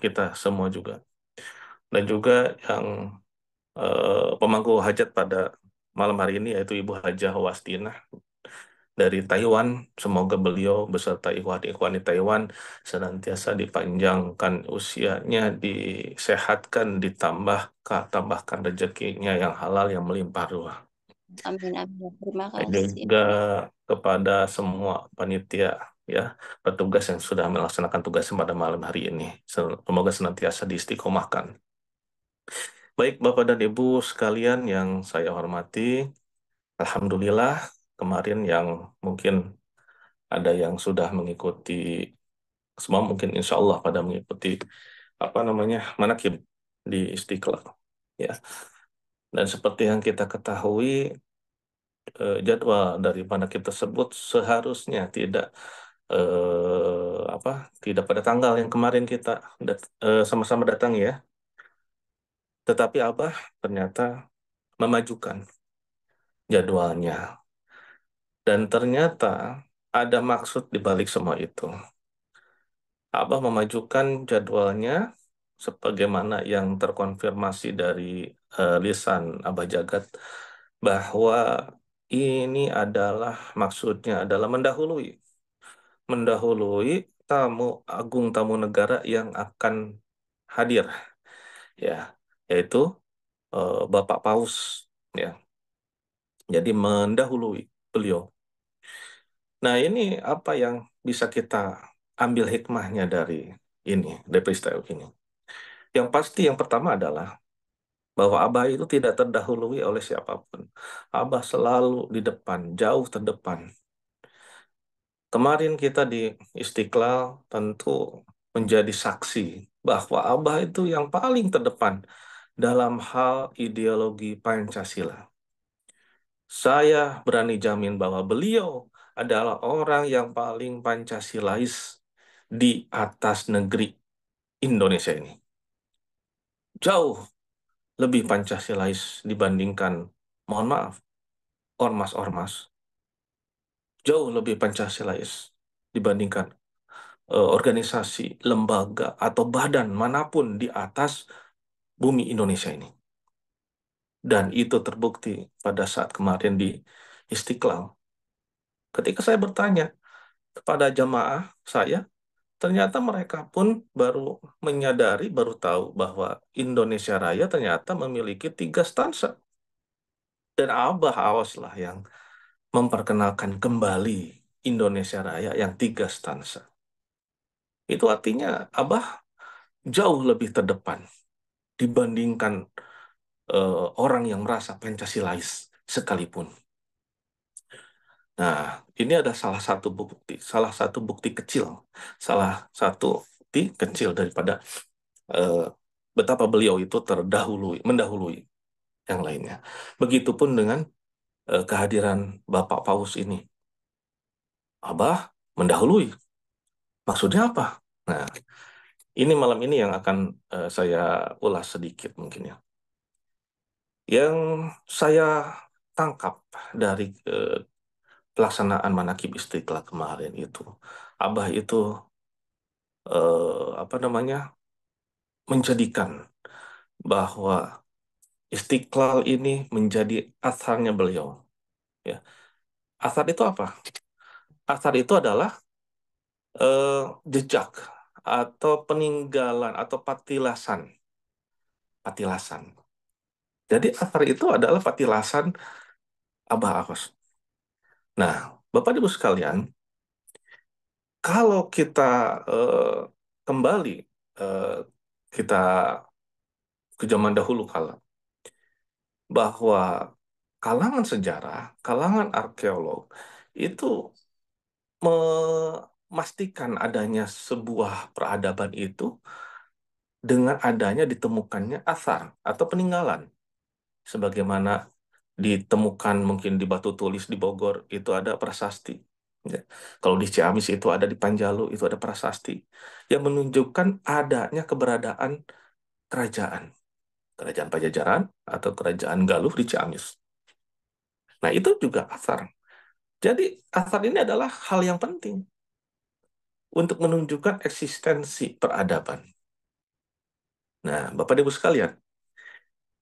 kita semua juga. Dan juga yang pemangku hajat pada malam hari ini yaitu Ibu Hajah Wastinah dari Taiwan. Semoga beliau beserta ikhwan-ikhwan di Taiwan senantiasa dipanjangkan usianya, disehatkan, tambahkan rezekinya yang halal yang melimpah ruah. Amin, amin. Terima Dan kasih. juga kepada semua panitia ya, petugas yang sudah melaksanakan tugas pada malam hari ini. Semoga senantiasa diistiqomahkan. Baik Bapak dan Ibu sekalian yang saya hormati, Alhamdulillah kemarin yang mungkin ada yang sudah mengikuti, semua mungkin insya Allah pada mengikuti apa namanya manakib di Istiqlal. Ya, dan seperti yang kita ketahui, jadwal dari manakib tersebut seharusnya apa tidak pada tanggal yang kemarin kita sama-sama datang ya, tetapi Abah ternyata memajukan jadwalnya dan ternyata ada maksud di balik semua itu. Abah memajukan jadwalnya sebagaimana yang terkonfirmasi dari lisan Abah Jagat bahwa ini adalah maksudnya adalah mendahului tamu agung tamu negara yang akan hadir ya, yaitu Bapak Paus ya. Jadi mendahului beliau. Nah, ini apa yang bisa kita ambil hikmahnya dari peristiwa ini. Yang pasti yang pertama adalah bahwa Abah itu tidak terdahului oleh siapapun. Abah selalu di depan, jauh terdepan. Kemarin kita di Istiqlal tentu menjadi saksi bahwa Abah itu yang paling terdepan dalam hal ideologi Pancasila. Saya berani jamin bahwa beliau adalah orang yang paling Pancasilais di atas negeri Indonesia ini. Jauh lebih Pancasilais dibandingkan, mohon maaf, ormas-ormas. Jauh lebih Pancasilais dibandingkan organisasi, lembaga, atau badan manapun di atas bumi Indonesia ini. Dan itu terbukti pada saat kemarin di Istiqlal. Ketika saya bertanya kepada jamaah saya, ternyata mereka pun baru menyadari, baru tahu bahwa Indonesia Raya ternyata memiliki 3 stansa. Dan Abah awaslah yang memperkenalkan kembali Indonesia Raya yang 3 stansa. Itu artinya Abah jauh lebih terdepan dibandingkan orang yang merasa Pancasilais sekalipun. Nah, ini ada salah satu bukti kecil, salah satu bukti kecil daripada eh, betapa beliau itu mendahului yang lainnya. Begitupun dengan kehadiran Bapak Paus ini. Abah mendahului. Maksudnya apa? Nah, ini malam ini yang akan saya ulas sedikit mungkin ya. Yang saya tangkap dari pelaksanaan manakib Istiqlal kemarin itu, Abah itu apa namanya menjadikan bahwa Istiqlal ini menjadi asarnya beliau. Ya, asar itu apa? Asar itu adalah eh, jejak atau peninggalan atau patilasan. Jadi asar itu adalah patilasan Abah Awas. Nah, Bapak Ibu sekalian, kalau kita eh, kembali eh, kita ke zaman dahulu kala, bahwa kalangan sejarah, kalangan arkeolog itu memastikan adanya sebuah peradaban itu dengan adanya ditemukannya asar atau peninggalan. Sebagaimana ditemukan mungkin di batu tulis di Bogor itu ada prasasti. Ya. Kalau di Ciamis itu ada di Panjalu itu ada prasasti yang menunjukkan adanya keberadaan kerajaan, kerajaan Pajajaran atau kerajaan Galuh di Ciamis. Nah, itu juga asar. Jadi, asar ini adalah hal yang penting untuk menunjukkan eksistensi peradaban. Nah, Bapak dan Ibu sekalian,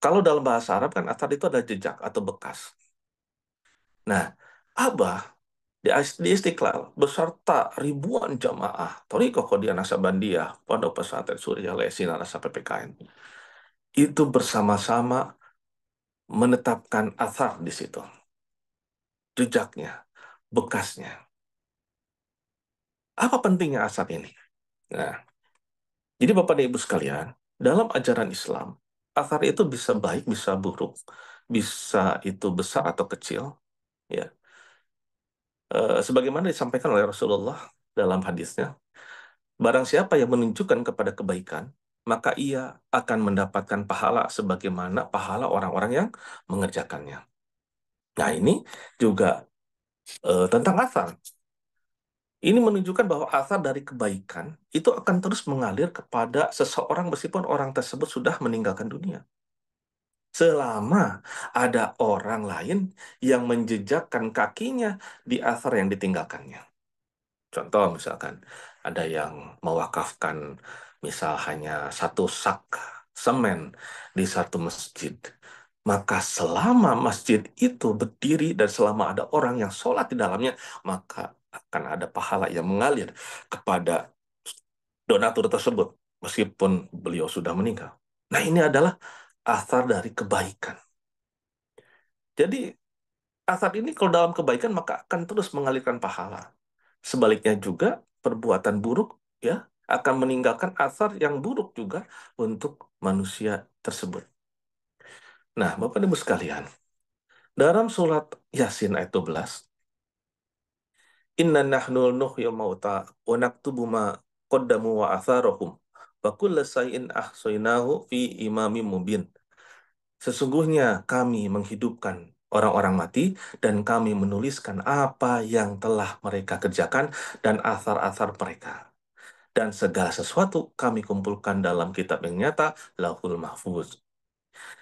kalau dalam bahasa Arab kan athar itu ada jejak atau bekas. Nah, Abah di Istiqlal beserta ribuan jamaah Thariqah Qadhiyah Naksabandiyah Pondok Pesantren Surya Lesi Narasa PPKN itu bersama-sama menetapkan athar di situ, jejaknya, bekasnya. Apa pentingnya athar ini? Nah, jadi Bapak dan Ibu sekalian, dalam ajaran Islam, athar itu bisa baik, bisa buruk, bisa itu besar atau kecil, ya. Sebagaimana disampaikan oleh Rasulullah dalam hadisnya, barang siapa yang menunjukkan kepada kebaikan, maka ia akan mendapatkan pahala sebagaimana pahala orang-orang yang mengerjakannya. Nah, ini juga tentang athar. Ini menunjukkan bahwa asar dari kebaikan itu akan terus mengalir kepada seseorang meskipun orang tersebut sudah meninggalkan dunia. Selama ada orang lain yang menjejakkan kakinya di asar yang ditinggalkannya. Contoh misalkan ada yang mewakafkan misal hanya satu sak semen di satu masjid. Maka selama masjid itu berdiri dan selama ada orang yang sholat di dalamnya, maka akan ada pahala yang mengalir kepada donatur tersebut, meskipun beliau sudah meninggal. Nah, ini adalah asar dari kebaikan. Jadi, asar ini kalau dalam kebaikan, maka akan terus mengalirkan pahala. Sebaliknya juga, perbuatan buruk ya akan meninggalkan asar yang buruk juga untuk manusia tersebut. Nah, Bapak dan Ibu sekalian, dalam surat Yasin ayat 12, Inna nahnu nuhyil mauta wa naktubu ma qaddamu wa atharahum wa kulla shay'in ahsaynahu fi imamin mubin. Sesungguhnya kami menghidupkan orang-orang mati dan kami menuliskan apa yang telah mereka kerjakan dan athar-athar mereka. Dan segala sesuatu kami kumpulkan dalam kitab yang nyata, Lauhul Mahfuz.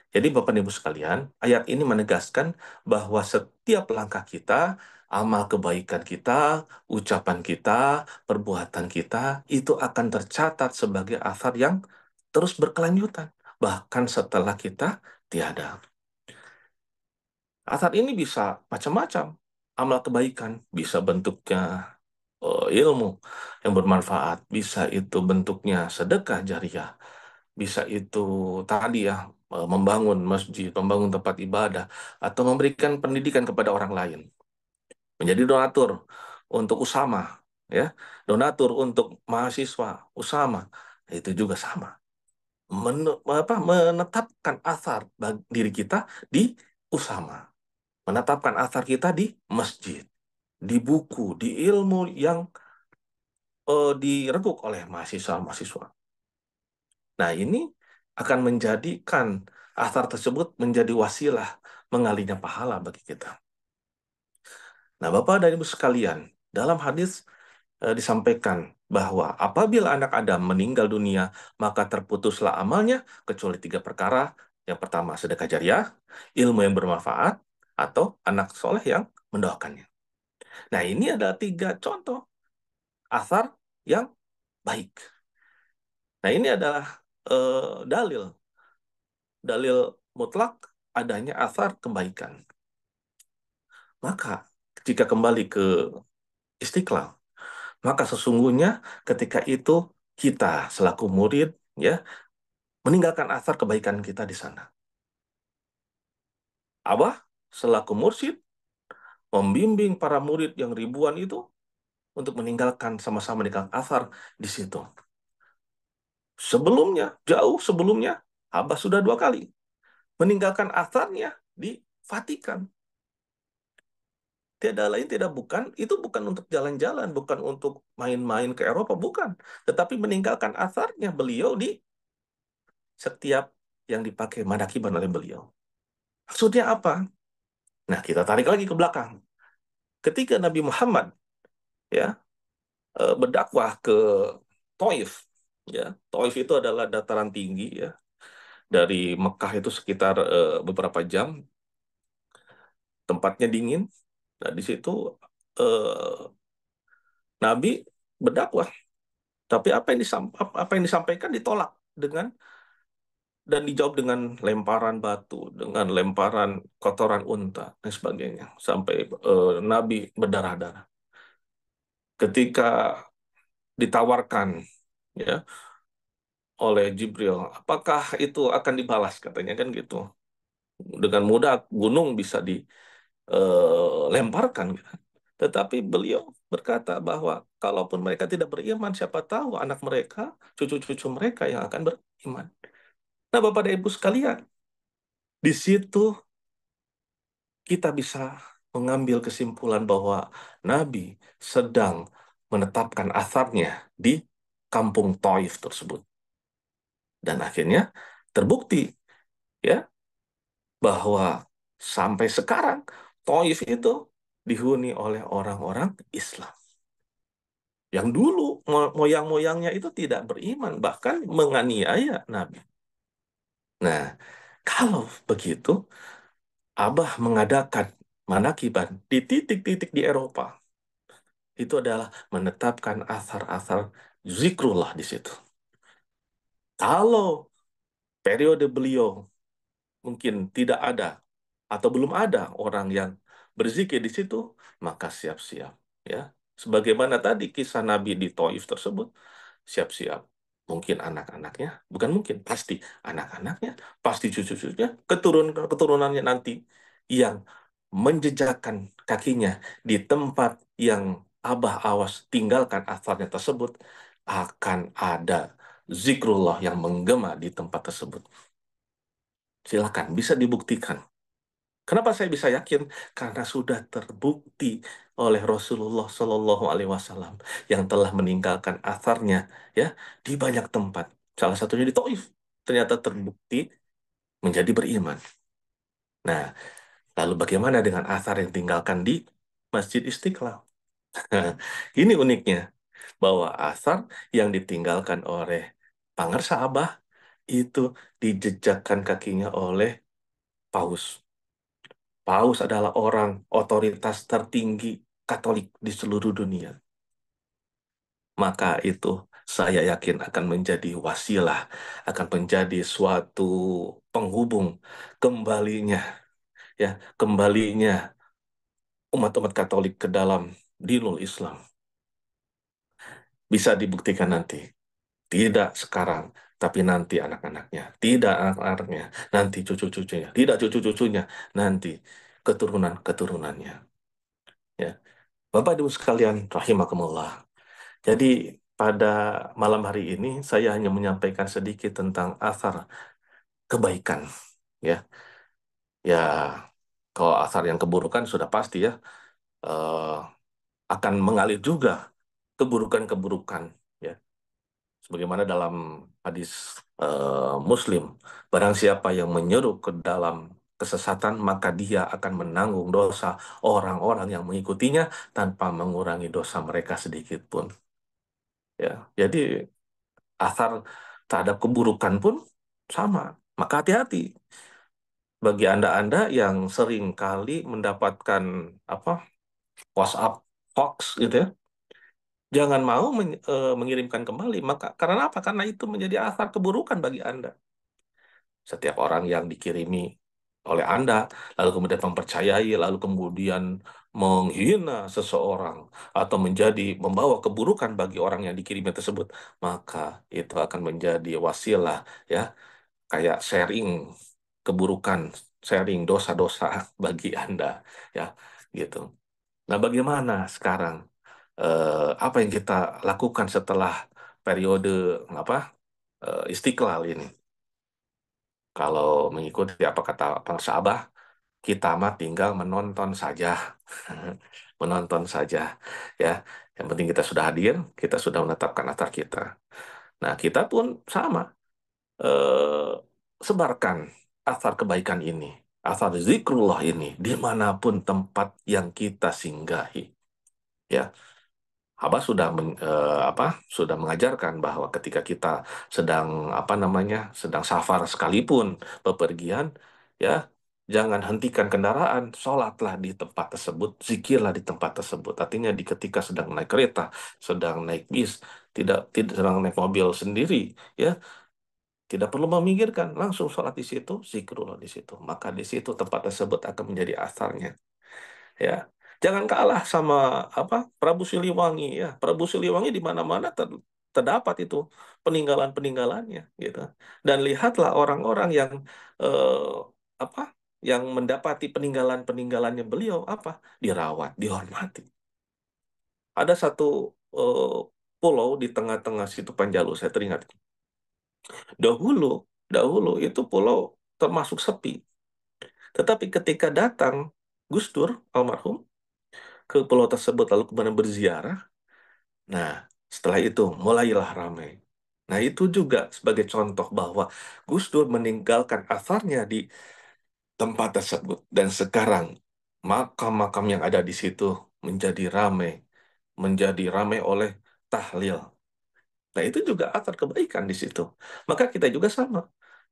Jadi Bapak dan Ibu sekalian, ayat ini menegaskan bahwa setiap langkah kita, amal kebaikan kita, ucapan kita, perbuatan kita, itu akan tercatat sebagai athar yang terus berkelanjutan. Bahkan setelah kita tiada. Athar ini bisa macam-macam. Amal kebaikan bisa bentuknya ilmu yang bermanfaat, bisa itu bentuknya sedekah jariah, bisa itu tadi ya membangun masjid, membangun tempat ibadah, atau memberikan pendidikan kepada orang lain, menjadi donatur untuk Usama, ya, donatur untuk mahasiswa Usama, itu juga sama. Menetapkan asar bagi diri kita di Usama, menetapkan asar kita di masjid, di buku, di ilmu yang direguk oleh mahasiswa-mahasiswa. Nah, ini akan menjadikan asar tersebut menjadi wasilah mengalirnya pahala bagi kita. Nah, Bapak dan Ibu sekalian, dalam hadis disampaikan bahwa apabila anak Adam meninggal dunia, maka terputuslah amalnya kecuali tiga perkara. Yang pertama, sedekah jariah, ilmu yang bermanfaat, atau anak soleh yang mendoakannya. Nah, ini ada tiga contoh asar yang baik. Nah, ini adalah dalil. Dalil mutlak adanya asar kebaikan. Maka, jika kembali ke Istiqlal, maka sesungguhnya ketika itu kita selaku murid ya meninggalkan asar kebaikan kita di sana. Abah selaku mursyid membimbing para murid yang ribuan itu untuk meninggalkan sama-sama meninggalkan asar di situ. Sebelumnya, jauh sebelumnya, Abah sudah dua kali meninggalkan asarnya di Vatikan. Tiada lain, tidak bukan, itu bukan untuk jalan-jalan, bukan untuk main-main ke Eropa, bukan. Tetapi meninggalkan asarnya beliau di setiap yang dipakai manakiban oleh beliau. Maksudnya apa? Nah, kita tarik lagi ke belakang. Ketika Nabi Muhammad ya berdakwah ke Taif, ya, Taif itu adalah dataran tinggi ya dari Mekah itu sekitar beberapa jam, tempatnya dingin. Nah, di situ eh, Nabi berdakwah, tapi apa yang disampaikan ditolak dengan dan dijawab dengan lemparan batu, dengan lemparan kotoran unta dan sebagainya, sampai Nabi berdarah-darah. Ketika ditawarkan, ya, oleh Jibril, apakah itu akan dibalas, katanya kan gitu. Dengan mudah gunung bisa dilemparkan, gitu. Tetapi beliau berkata bahwa kalaupun mereka tidak beriman, siapa tahu anak mereka, cucu-cucu mereka yang akan beriman. Nah, Bapak dan Ibu sekalian, di situ kita bisa mengambil kesimpulan bahwa Nabi sedang menetapkan asarnya di kampung Taif tersebut. Dan akhirnya terbukti, ya, bahwa sampai sekarang Taif itu dihuni oleh orang-orang Islam. Yang dulu moyang-moyangnya itu tidak beriman, bahkan menganiaya Nabi. Nah, kalau begitu, Abah mengadakan manakiban di titik-titik di Eropa. Itu adalah menetapkan asar-asar zikrullah di situ. Kalau periode beliau mungkin tidak ada atau belum ada orang yang berzikir di situ, maka siap-siap, ya. Sebagaimana tadi kisah Nabi di Taif tersebut, siap-siap. Mungkin anak-anaknya, bukan mungkin, pasti anak-anaknya, pasti cucu-cucunya, keturunannya nanti yang menjejakkan kakinya di tempat yang Abah awas tinggalkan asarnya tersebut, akan ada zikrullah yang menggema di tempat tersebut. Silakan, bisa dibuktikan. Kenapa saya bisa yakin? Karena sudah terbukti oleh Rasulullah Shallallahu Alaihi Wasallam yang telah meninggalkan asarnya, ya, di banyak tempat. Salah satunya di Taif. Ternyata terbukti menjadi beriman. Nah, lalu bagaimana dengan asar yang tinggalkan di Masjid Istiqlal? Ini uniknya, bahwa asar yang ditinggalkan oleh Pangersabah itu dijejakkan kakinya oleh Paus. Paus adalah orang otoritas tertinggi Katolik di seluruh dunia. Maka itu saya yakin akan menjadi wasilah, akan menjadi suatu penghubung kembalinya, ya, kembalinya umat-umat Katolik ke dalam dinul Islam. Bisa dibuktikan nanti. Tidak sekarang, tapi nanti anak-anaknya. Tidak anak-anaknya, nanti cucu-cucunya. Tidak cucu-cucunya, nanti keturunan-keturunannya. Ya. Bapak Ibu sekalian, rahimakumullah. Jadi pada malam hari ini saya hanya menyampaikan sedikit tentang asar kebaikan. Ya, ya, kalau asar yang keburukan sudah pasti, ya, eh, akan mengalir juga keburukan-keburukan. Ya, sebagaimana dalam hadis Muslim, barang siapa yang menyeru ke dalam kesesatan, maka dia akan menanggung dosa orang-orang yang mengikutinya tanpa mengurangi dosa mereka sedikit pun. Ya, jadi asar terhadap keburukan pun sama. Maka hati-hati bagi Anda-Anda yang sering kali mendapatkan apa WhatsApp hoax gitu, ya. Jangan mau mengirimkan kembali. Maka karena apa? Karena itu menjadi asar keburukan bagi Anda. Setiap orang yang dikirimi oleh Anda, lalu kemudian mempercayai, lalu kemudian menghina seseorang atau membawa keburukan bagi orang yang dikirimi tersebut, maka itu akan menjadi wasilah, ya, kayak sharing keburukan, sharing dosa-dosa bagi Anda, ya, gitu. Nah, bagaimana sekarang? Apa yang kita lakukan setelah periode apa Istiqlal ini? Kalau mengikuti apa kata Bang Sabah, kita mah tinggal menonton saja. Menonton saja, ya. Yang penting kita sudah hadir, kita sudah menetapkan latar kita. Nah, kita pun sama, sebarkan asar kebaikan ini, asar zikrullah ini, dimanapun tempat yang kita singgahi. Ya, Abah sudah mengajarkan bahwa ketika kita sedang sedang safar sekalipun bepergian, ya, jangan hentikan kendaraan, sholatlah di tempat tersebut, zikirlah di tempat tersebut. Artinya ketika sedang naik kereta, sedang naik bis, tidak tidak sedang naik mobil sendiri, ya, Tidak perlu memikirkan, langsung sholat di situ, zikrullah di situ. Maka di situ tempat tersebut akan menjadi asarnya. Ya, jangan kalah sama apa Prabu Siliwangi ya. Prabu Siliwangi di mana-mana terdapat itu peninggalan-peninggalannya gitu. Dan lihatlah orang-orang yang eh, apa yang mendapati peninggalan-peninggalannya beliau apa dirawat, dihormati. Ada satu eh, pulau di tengah-tengah situ Panjalu, saya teringat. Dahulu, dahulu itu pulau termasuk sepi. Tetapi ketika datang Gus Dur almarhum ke pulau tersebut lalu kemudian berziarah, nah setelah itu mulailah ramai. Nah itu juga sebagai contoh bahwa Gus Dur meninggalkan asarnya di tempat tersebut. Dan sekarang makam-makam yang ada di situ menjadi ramai oleh tahlil. Nah, itu juga asar kebaikan di situ. Maka kita juga sama,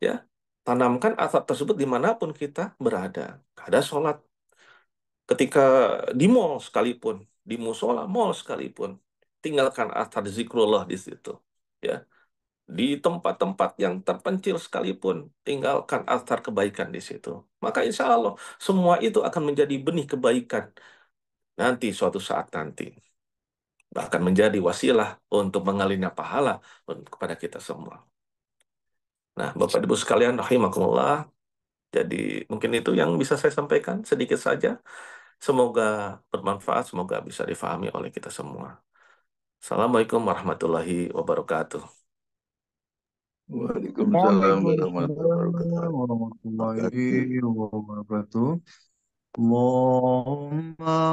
ya. Tanamkan asar tersebut dimanapun kita berada. Ada sholat ketika di mall sekalipun, di musola mall sekalipun, tinggalkan asar zikrullah di situ. Ya, di tempat-tempat yang terpencil sekalipun, tinggalkan asar kebaikan di situ. Maka insya Allah semua itu akan menjadi benih kebaikan nanti suatu saat nanti. Bahkan menjadi wasilah untuk mengalirnya pahala kepada kita semua. Nah, Bapak Ibu sekalian, rahimakumullah. Jadi, mungkin itu yang bisa saya sampaikan sedikit saja. Semoga bermanfaat, semoga bisa difahami oleh kita semua. Assalamualaikum warahmatullahi wabarakatuh. Waalaikumsalam warahmatullahi Waalaikumsalam wabarakatuh. Terima warahmatullahi kasih. wabarakatuh. Allahumma